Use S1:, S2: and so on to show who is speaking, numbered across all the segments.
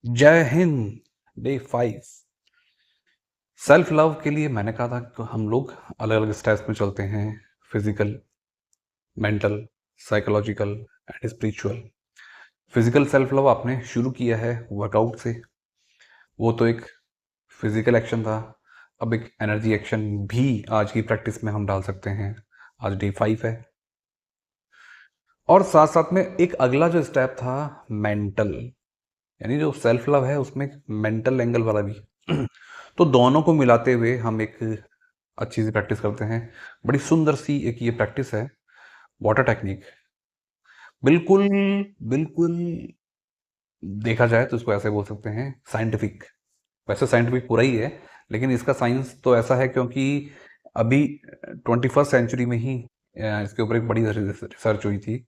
S1: जय Hind. Day 5। Self love के लिए मैंने कहा था कि हम लोग अलग अलग स्टेप्स में चलते हैं। Physical, mental, psychological and spiritual. Physical self love आपने शुरू किया है वर्कआउट से। वो तो एक फिजिकल एक्शन था। अब एक एनर्जी एक्शन भी आज की प्रैक्टिस में हम डाल सकते हैं। आज डे 5 है। और साथ साथ में एक अगला जो स्टेप था, मेंटल, यानी जो सेल्फ लव है उसमें मेंटल एंगल वाला भी। तो दोनों को मिलाते हुए हम एक अच्छी सी प्रैक्टिस करते हैं। बड़ी सुंदर सी एक ये प्रैक्टिस है, वाटर टेक्निक। बिल्कुल बिल्कुल, देखा जाए तो इसको ऐसे बोल सकते हैं साइंटिफिक। वैसे साइंटिफिक पूरा ही है, लेकिन इसका साइंस तो ऐसा है क्योंकि अभी 21st सेंचुरी में ही इसके ऊपर एक बड़ी रिसर्च हुई थी।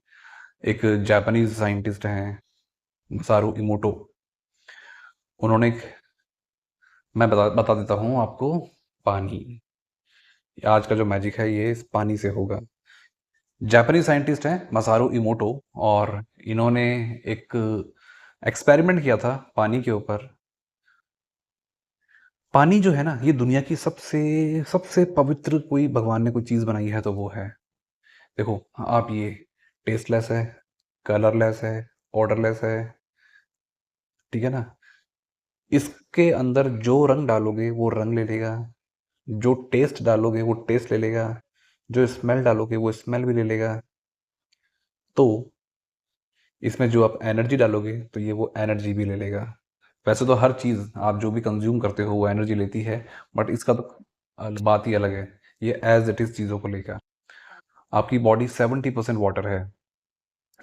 S1: एक जापानीज साइंटिस्ट हैं, मसारू इमोटो। उन्होंने एक, मैं बता देता हूँ आपको। पानी, आज का जो मैजिक है ये इस पानी से होगा। जापानीज साइंटिस्ट हैं मसारू इमोटो, और इन्होंने एक एक्सपेरिमेंट किया था पानी के ऊपर। पानी जो है ना, ये दुनिया की सबसे सबसे पवित्र कोई भगवान ने कोई चीज़ बनाई है तो वो है, देखो आप, ये टेस्टलेस है, कलरलेस है, ऑर्डरलेस है, ठीक है ना। इसके अंदर जो रंग डालोगे वो रंग ले लेगा, जो टेस्ट डालोगे वो टेस्ट ले लेगा, जो स्मेल डालोगे वो स्मेल भी ले लेगा। तो इसमें जो आप एनर्जी डालोगे तो ये वो एनर्जी भी ले लेगा। वैसे तो हर चीज़ आप जो भी कंज्यूम करते हो वो एनर्जी लेती है, बट इसका तो बात ही अलग है। ये एज इट इज़ चीज़ों को लेकर, आपकी बॉडी 70% वाटर है,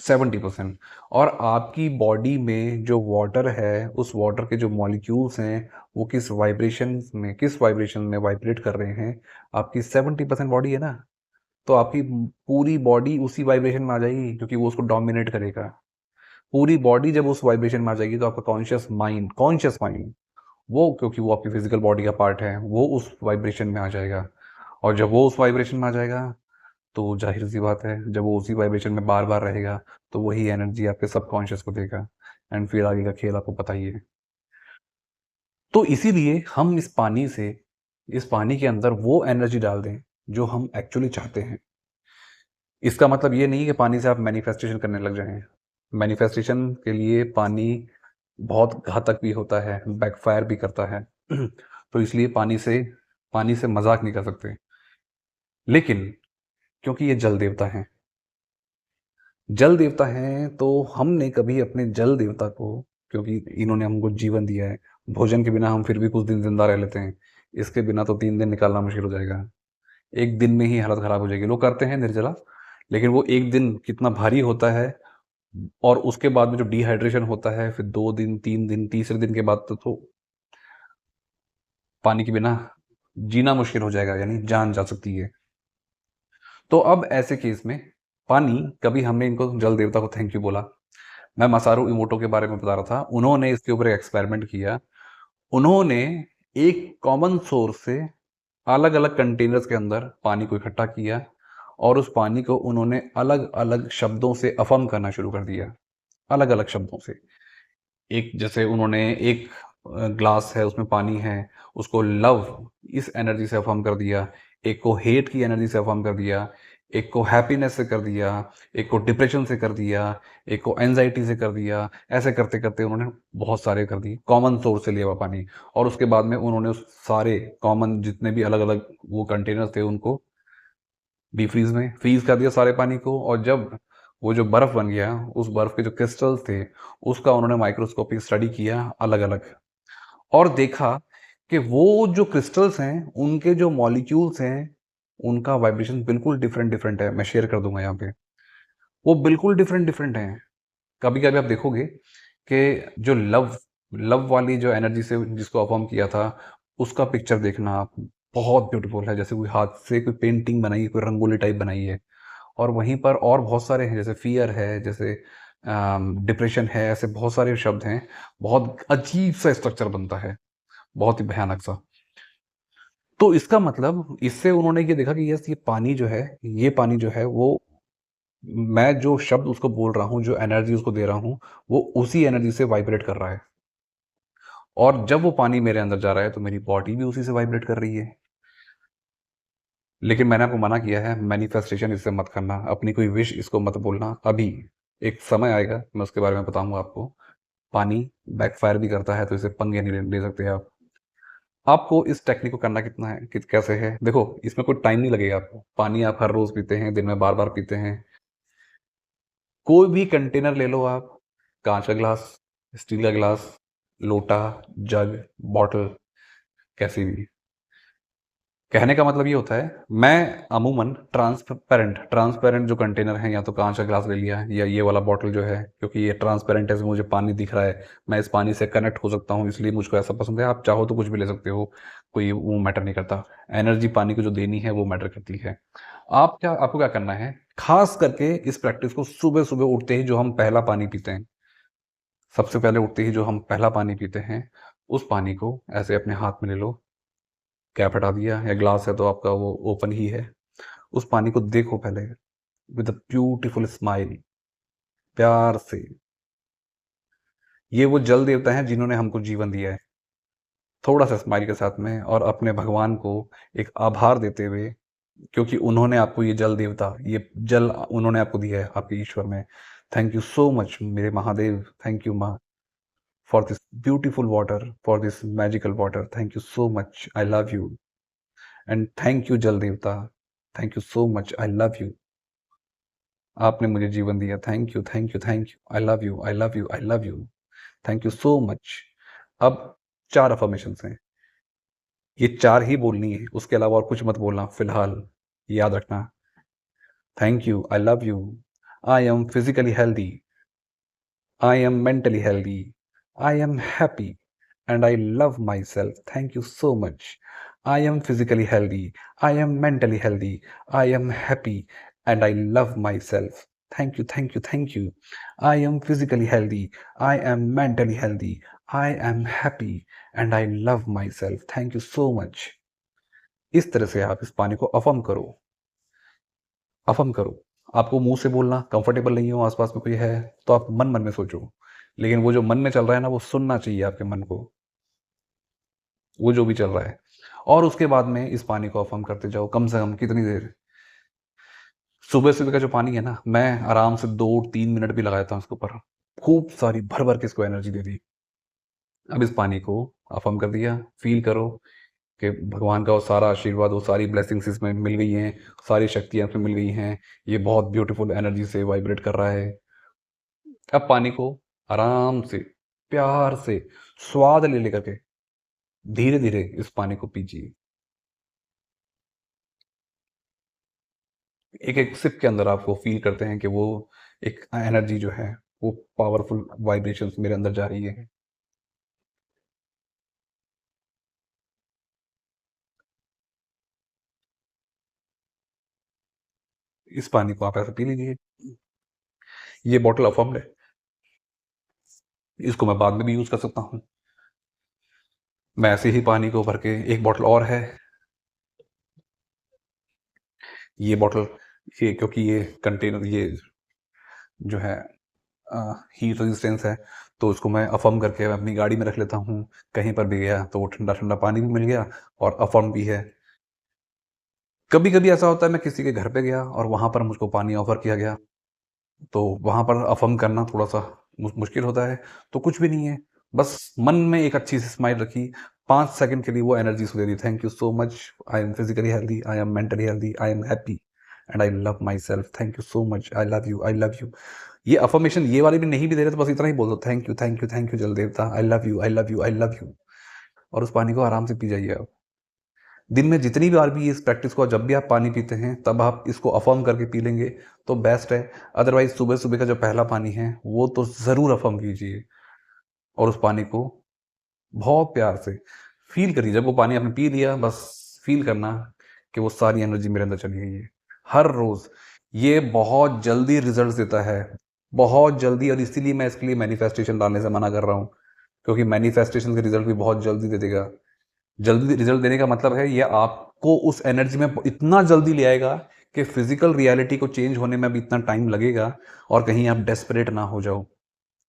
S1: 70%। और आपकी बॉडी में जो वाटर है, उस वाटर के जो मॉलिक्यूल्स हैं वो किस वाइब्रेशन में वाइब्रेट कर रहे हैं। आपकी 70% बॉडी है ना, तो आपकी पूरी बॉडी उसी वाइब्रेशन में आ जाएगी क्योंकि वो उसको डोमिनेट करेगा। पूरी बॉडी जब उस वाइब्रेशन में आ जाएगी तो आपका कॉन्शियस माइंड वो, क्योंकि वो आपकी फिजिकल बॉडी का पार्ट है, वो उस वाइब्रेशन में आ जाएगा। और जब वो उस वाइब्रेशन में आ जाएगा तो जाहिर सी बात है, जब वो उसी वाइब्रेशन में बार बार रहेगा तो वही एनर्जी आपके सबकॉन्शियस को देगा। एंड फिर आगे का खेल आपको पता ही है। तो इसीलिए हम इस पानी के अंदर वो एनर्जी डाल दें जो हम एक्चुअली चाहते हैं। इसका मतलब ये नहीं कि पानी से आप मैनिफेस्टेशन करने लग जाएं। मैनिफेस्टेशन के लिए पानी बहुत घातक भी होता है, बैकफायर भी करता है। तो इसलिए पानी से मजाक नहीं कर सकते। लेकिन क्योंकि ये जल देवता हैं, जल देवता हैं, तो हमने कभी अपने जल देवता को, क्योंकि इन्होंने हमको जीवन दिया है, भोजन के बिना हम फिर भी कुछ दिन जिंदा रह लेते हैं, इसके बिना तो 3 दिन निकालना मुश्किल हो जाएगा। एक दिन में ही हालत खराब हो जाएगी। लोग करते हैं निर्जला, लेकिन वो एक दिन कितना भारी होता है। और उसके बाद में जो डिहाइड्रेशन होता है, फिर 2 दिन 3 दिन, तीसरे दिन के बाद तो पानी के बिना जीना मुश्किल हो जाएगा, यानी जान जा सकती है। तो अब ऐसे केस में पानी, कभी हमने इनको जल देवता को थैंक यू बोला। मैं मसारू इमोटो के बारे में बता रहा था, उन्होंने इसके ऊपर एक्सपेरिमेंट किया। उन्होंने एक कॉमन सोर्स से अलग अलग कंटेनर्स के अंदर पानी को इकट्ठा किया, और उस पानी को उन्होंने अलग अलग शब्दों से अफर्म करना शुरू कर दिया। अलग अलग शब्दों से, एक जैसे उन्होंने एक ग्लास है उसमें पानी है, उसको लव, इस एनर्जी से अफर्म कर दिया। एक को हेट की एनर्जी से अफर्म कर दिया। एक को हैप्पीनेस से कर दिया। एक को डिप्रेशन से कर दिया। एक को एंजाइटी से कर दिया। ऐसे करते करते उन्होंने बहुत सारे कर दिए, कॉमन सोर्स से लिया हुआ पानी। और उसके बाद में उन्होंने उस सारे कॉमन जितने भी अलग अलग वो कंटेनर थे उनको डीप फ्रीज में फ्रीज कर दिया सारे पानी को। और जब वो जो बर्फ बन गया, उस बर्फ के जो क्रिस्टल्स थे उसका उन्होंने माइक्रोस्कोपिक स्टडी किया अलग अलग, और देखा कि वो जो क्रिस्टल्स हैं उनके जो मॉलिक्यूल्स हैं उनका वाइब्रेशन बिल्कुल डिफरेंट डिफरेंट है। मैं शेयर कर दूंगा यहाँ पे, वो बिल्कुल डिफरेंट डिफरेंट हैं। कभी कभी आप देखोगे कि जो लव लव वाली जो एनर्जी से जिसको अफर्म किया था, उसका पिक्चर देखना आप, बहुत ब्यूटीफुल है, जैसे कोई हाथ से कोई पेंटिंग बनाई है, कोई रंगोली टाइप बनाई है। और वहीं पर और बहुत सारे हैं, जैसे फियर है, जैसे डिप्रेशन है, ऐसे बहुत सारे शब्द हैं। बहुत अजीब सा स्ट्रक्चर बनता है, बहुत ही भयानक सा। तो इसका मतलब, इससे उन्होंने ये देखा कि यस, ये पानी जो है वो, मैं जो शब्द उसको बोल रहा हूँ, जो एनर्जी उसको दे रहा हूँ, वो उसी एनर्जी से वाइब्रेट कर रहा है। और जब वो पानी मेरे अंदर जा रहा है तो मेरी बॉडी भी उसी से वाइब्रेट कर रही है। लेकिन मैंने आपको मना किया है, मैनिफेस्टेशन इससे मत करना, अपनी कोई विश इसको मत बोलना अभी। एक समय आएगा, मैं उसके बारे में बताऊँगा आपको। पानी बैकफायर भी करता है, तो इसे पंगे नहीं ले सकते आप। आपको इस टेक्निक को करना कितना है, कैसे है? देखो, इसमें कोई टाइम नहीं लगेगा आपको। पानी आप हर रोज़ पीते हैं, दिन में बार-बार पीते हैं। कोई भी कंटेनर ले लो आप, काँच का ग्लास, स्टील का ग्लास, लोटा, जग, बॉटल, कैसी भी। कहने का मतलब ये होता है, मैं अमूमन ट्रांसपेरेंट जो कंटेनर है, या तो कांच का ग्लास ले लिया या ये वाला बॉटल जो है, क्योंकि ये ट्रांसपेरेंट है, मुझे पानी दिख रहा है, मैं इस पानी से कनेक्ट हो सकता हूँ, इसलिए मुझको ऐसा पसंद है। आप चाहो तो कुछ भी ले सकते हो, कोई वो मैटर नहीं करता। एनर्जी पानी को जो देनी है वो मैटर करती है। आपको क्या करना है, खास करके इस प्रैक्टिस को सुबह सुबह उठते ही जो हम पहला पानी पीते हैं, सबसे पहले उठते ही जो हम पहला पानी पीते हैं, उस पानी को ऐसे अपने हाथ में ले लो। कैप हटा दिया, या ग्लास है तो आपका वो ओपन ही है। उस पानी को देखो पहले, विद अ ब्यूटीफुल स्माइल, प्यार से। ये वो जल देवता हैं जिन्होंने हमको जीवन दिया है। थोड़ा सा स्माइल के साथ में, और अपने भगवान को एक आभार देते हुए, क्योंकि उन्होंने आपको ये जल देवता, ये जल उन्होंने आपको दिया है, आपके ईश्वर में। थैंक यू सो मच मेरे महादेव, थैंक यू माँ, for this beautiful water, for this magical water, thank you so much, I love you. And thank you जल देवता, thank you so much, I love you. आपने मुझे जीवन दिया, thank you, thank you, thank you, I love you, I love you, I love you, thank you so much. अब 4 affirmations हैं, ये 4 ही बोलनी है, उसके अलावा और कुछ मत बोलना फिलहाल, याद रखना। Thank you, I love you, I am physically healthy, I am mentally healthy, I am happy and I love myself. Thank you so much. I am physically healthy. I am mentally healthy. I am happy and I love myself. Thank you, thank you, thank you. I am physically healthy. I am mentally healthy. I am happy and I love myself. Thank you so much. इस तरह से आप इस पानी को affirm करो, affirm करो। आपको मुंह से बोलना कंफर्टेबल नहीं हो, आसपास में कोई है, तो आप मन मन में सोचो, लेकिन वो जो मन में चल रहा है ना, वो सुनना चाहिए आपके मन को, वो जो भी चल रहा है। और उसके बाद में इस पानी को अफ़र्म करते जाओ, कम से कम कितनी देर? सुबह-सुबह का जो पानी है ना, मैं आराम से 2-3 मिनट भी लगा देता हूँ इसके ऊपर। खूब सारी भर-भर के इसको एनर्जी दे दी। अब इस पानी को अफ़र्म कर दिया, फ़ील करो कि भगवान का वो सारा आशीर्वाद, वो सारी ब्लेसिंग्स इसमें मिल गई हैं, सारी शक्तियाँ इसमें मिल गई हैं। ये बहुत ब्यूटीफुल एनर्जी से वाइब्रेट कर रहा है। अब पानी को आराम से, प्यार से, स्वाद ले लेकर के धीरे-धीरे इस पानी को पीजिए। एक-एक सिप के अंदर आपको फ़ील करते हैं कि वो एक एनर्जी जो है, वो पावरफुल वाइब्रेशंस मेरे अंदर जा रही है। इस पानी को आप ऐसे पी लीजिए। ये बॉटल अफ़र्म्ड है, इसको मैं बाद में भी यूज़ कर सकता हूँ। मैं ऐसे ही पानी को भर के, एक बॉटल और है। ये बॉटल, ये क्योंकि ये कंटेनर, ये जो है हीट रेजिस्टेंस है, तो उसको मैं अफ़र्म करके अपनी गाड़ी में रख लेता हूँ। कहीं पर भी गया तो वो ठंडा-ठंडा पानी भी मिल गया और अफ़र्म भी है। कभी-कभी ऐसा होता है, मैं किसी के घर पे गया और वहाँ पर मुझको पानी ऑफ़र किया गया, तो वहाँ पर अफ़र्म करना थोड़ा-सा मुश्किल होता है, तो कुछ भी नहीं है, बस मन में एक अच्छी-सी स्माइल रखी, 5 सेकंड के लिए वो एनर्जी उसको दे दी, thank you so much, I am physically healthy, I am mentally healthy, I am happy and I love myself, thank you so much, I love you, I love you. ये affirmation ये वाली भी नहीं भी दे रहे, तो बस इतना ही बोल दो, thank you, thank you, thank you जल देवता, आई love you, I love you, I love you, और उस पानी को आराम से पी जाइए आप। दिन में जितनी बार भी इस प्रैक्टिस को, जब भी आप पानी पीते हैं, तब आप इसको अफ़र्म करके पी लेंगे तो बेस्ट है। अदरवाइज़ सुबह-सुबह का जो पहला पानी है, वो तो ज़रूर अफ़र्म कीजिए, और उस पानी को बहुत प्यार से फ़ील करिए। जब वो पानी आपने पी लिया, बस फ़ील करना कि वो सारी एनर्जी मेरे अंदर चली गई है। हर रोज़ ये बहुत जल्दी रिज़ल्ट्स देता है, बहुत जल्दी, और इसीलिए मैं इसके लिए मैनिफेस्टेशन डालने से मना कर रहा हूँ, क्योंकि मैनिफेस्टेशन के रिज़ल्ट भी बहुत जल्दी दे देगा। जल्दी रिज़ल्ट देने का मतलब है, ये आपको उस एनर्जी में इतना जल्दी ले आएगा कि फ़िज़िकल रियलिटी को चेंज होने में भी इतना टाइम लगेगा, और कहीं आप डेस्परेट ना हो जाओ।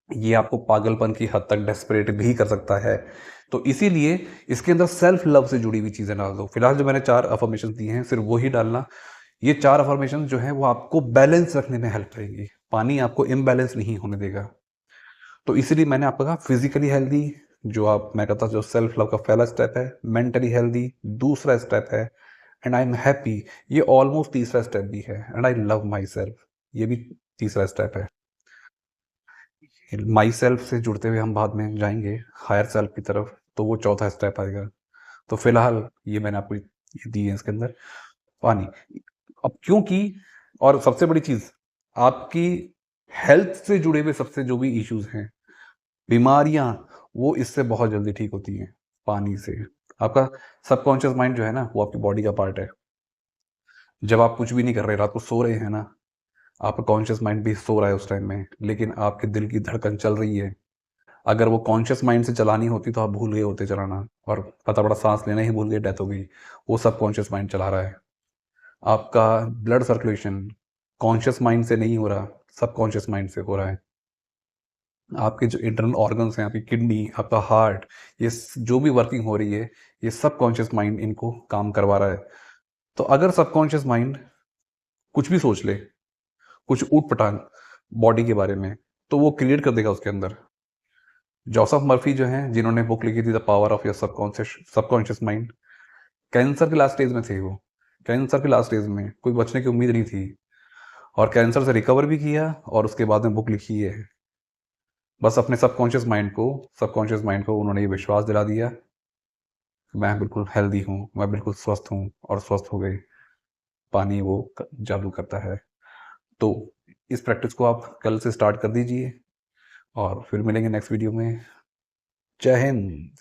S1: ये आपको पागलपन की हद तक डेस्परेट भी कर सकता है। तो इसीलिए इसके अंदर सेल्फ लव से जुड़ी हुई चीज़ें डाल दो। फिलहाल जो मैंने 4 अफ़र्मेशंस दिए हैं, सिर्फ़ वो ही डालना। ये 4 अफ़र्मेशंस जो हैं, वो आपको बैलेंस रखने में हेल्प करेंगी। पानी आपको इम्बैलेंस नहीं होने देगा। तो इसीलिए मैंने आपको कहा फिज़िकली हेल्दी, जो आप मैं कहता हूँ जो सेल्फ लव का पहला स्टेप है, मेंटली हेल्दी दूसरा स्टेप है, एंड आई एम हैप्पी ये ऑलमोस्ट तीसरा स्टेप भी है, and I love my self ये भी तीसरा स्टेप है। माई सेल्फ से जुड़ते हुए हम बाद में जाएंगे हायर सेल्फ की तरफ, तो वो चौथा स्टेप आएगा। तो फिलहाल ये मैंने आपको ये दी है इसके अंदर पानी। अब क्योंकि और सबसे बड़ी चीज़ आपकी हेल्थ से जुड़े हुए सबसे जो भी इश्यूज हैं, बीमारियां, वो इससे बहुत जल्दी ठीक होती हैं पानी से। आपका सबकॉन्शियस माइंड जो है ना, वो आपकी बॉडी का पार्ट है। जब आप कुछ भी नहीं कर रहे, रात को सो रहे हैं ना, आपका कॉन्शियस माइंड भी सो रहा है उस टाइम में, लेकिन आपके दिल की धड़कन चल रही है। अगर वो कॉन्शियस माइंड से चलानी होती तो आप भूल गए होते चलाना, और पता पड़ा सांस लेना ही भूल गए, डेथ हो गई। वो सब कॉन्शियस माइंड चला रहा है। आपका ब्लड सर्कुलेशन कॉन्शियस माइंड से नहीं हो रहा, सब कॉन्शियस माइंड से हो रहा है। आपके जो इंटरनल ऑर्गन्स हैं, आपकी किडनी, आपका हार्ट, ये जो भी वर्किंग हो रही है, ये सब कॉन्शियस माइंड इनको काम करवा रहा है। तो अगर सबकॉन्शियस माइंड कुछ भी सोच ले, कुछ ऊट पटांग बॉडी के बारे में, तो वो क्रिएट कर देगा उसके अंदर। जोसेफ मर्फी जो हैं, जिन्होंने बुक लिखी थी the power of your subconscious mind, cancer के लास्ट स्टेज में थे वो। कैंसर के लास्ट स्टेज में कोई बचने की उम्मीद नहीं थी, और कैंसर से रिकवर भी किया, और उसके बाद में बुक लिखी है। बस अपने सबकॉन्शियस माइंड को उन्होंने ये विश्वास दिला दिया, मैं बिल्कुल हेल्दी हूँ, मैं बिल्कुल स्वस्थ हूँ, और स्वस्थ हो गए। पानी वो जादू करता है। तो इस प्रैक्टिस को आप कल से स्टार्ट कर दीजिए, और फिर मिलेंगे नेक्स्ट वीडियो में। जय हिंद।